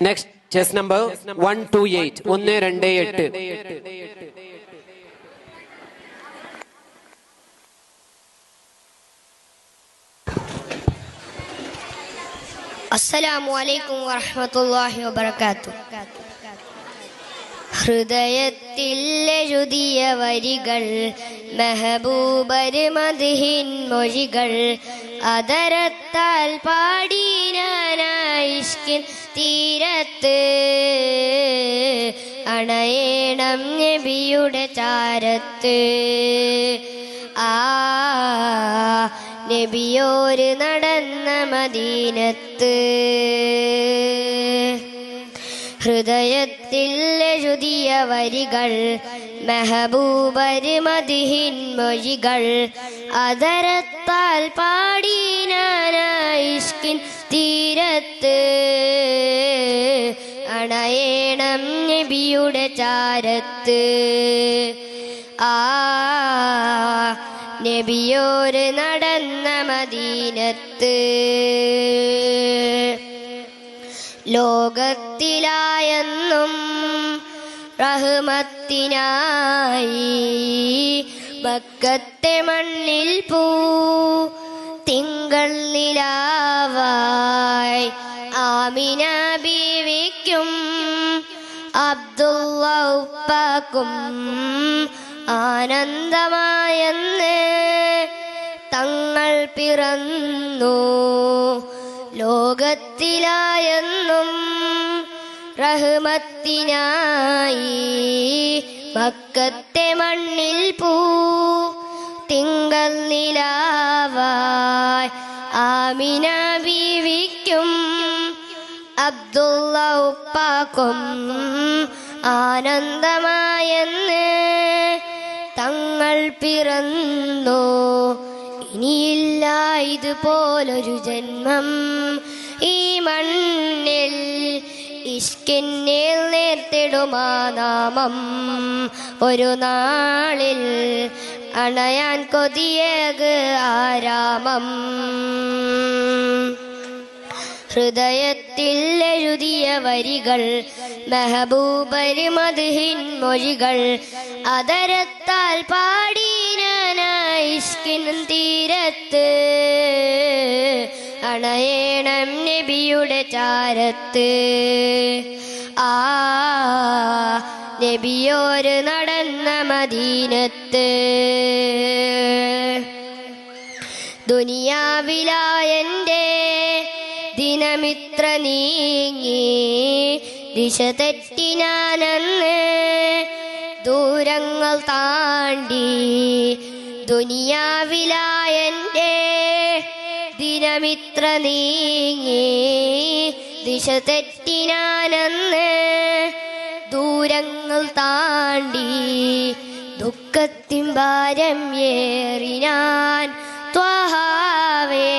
Next, chess number 128. 128. Assalamualaikum warahmatullahi wabarakatuh. ഹൃദയത്തിലെഴുതിയ വരികൾ മെഹബൂബർ മദ്ഹിൻ മൊഴികൾ അതരത്താൽ പാടി ഞാനായിഷ്കിൻ തീരത്ത് അണയേണം നബിയുടെ ചാരത്ത് നബിയോര് നടന്ന മദീനത്ത് ഹൃദയത്തിൽ എഴുതിയ വരികൾ മെഹബൂബർ മദ്ഹിൻ മൊഴികൾ അതരത്താൽ പാടി ഞാനായിഷ്കിൻ തീരത്ത് അണയേണം നബിയുടെ ചാരത്ത് നബിയോര് നടന്ന മദീനത്ത് ലോകത്തിലായെന്നും റഹ്മത്തിനായി മക്കത്തെ മണ്ണിൽ തിങ്കൾ നിലാവായി ആമിന ബീവിക്കും അബ്ദുള്ള ഉപ്പാക്കും ആനന്ദമായെന്ന് തങ്ങൾ പിറന്നു ലോകത്തിലായെന്നും റഹ്മത്തിനായി മക്കത്തെ മണ്ണിൽ തിങ്കൾ നിലാവായി ആമിന ബീവിക്കും അബ്ദുള്ള ഉപ്പാക്കും ആനന്ദമായെന്ന് തങ്ങൾ പിറന്നു ഇനിയില്ല ഇതുപോലൊരു ജന്മം ഈ മണ്ണിൽ ഇഷ്കിന്നിൽ നേർത്തിടുമാ നാമം ഒരു നാളിൽ അണയാൻ കൊതിയേക് ആരാമം ഹൃദയത്തിൽ എഴുതിയ വരികൾ മെഹബൂബർ മദ്ഹിൻ മൊഴികൾ അതരത്താൽ പാടി ഞാനായിഷ്കിൻ തീരത്ത് അണയേണം നബിയുടെ ചാരത്ത് നബിയോര് നടന്ന മദീനത്ത് ദുനിയാവിലായെന്റെ ദിനമിത്ര നീങ്ങി ദിശ തെറ്റി ഞാനന്ന് ദൂരങ്ങൾ താണ്ടി ദുനിയാവിലായെന്റെ ദിനമിത്ര നീങ്ങി ദിശ തെറ്റി ഞാനന്ന് ദൂരങ്ങൾ താണ്ടി ദുഃഖത്തിൻ ഭാരം ഏറി ഞാൻ ത്വഹാവേ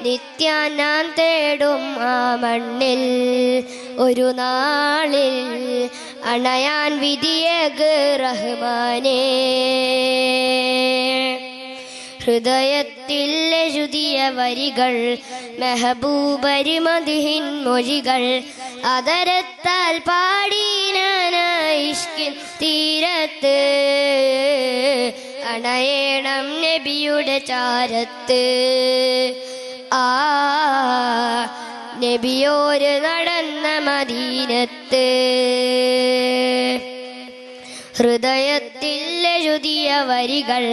നിത്യാൻ ഞാൻ തേടും ആ മണ്ണിൽ ഒരു നാളിൽ അണയാൻ വിധിയേക് റഹ്മാനേ ഹൃദയത്തിൽ എഴുതിയ വരികൾ മെഹബൂബർ മദ്ഹിൻ മൊഴികൾ അതരത്താൽ പാടി ഞാനായിഷ്കിൻ തീരത്ത് അണയേണം നബിയുടെ ചാരത്ത് നബിയോര് നടന്ന മദീനത്ത് ഹൃദയത്തിൽ എഴുതിയ വരികൾ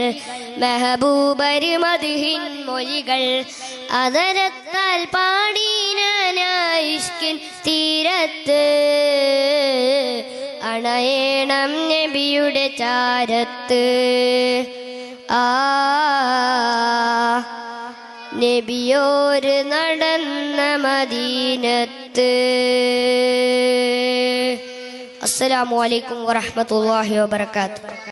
മെഹബൂബർ മദ്ഹിൻ മൊഴികൾ അതരത്താൽ പാടി ഞാനായിഷ്കിൻ തീരത്ത് അണയേണം നബിയുടെ ചാരത്ത് നബിയോര് നടന്ന മദീനത്ത്. അസ്സലാമു അലൈക്കും വറഹ്മത്തുള്ളാഹി വബറകാതുഹു.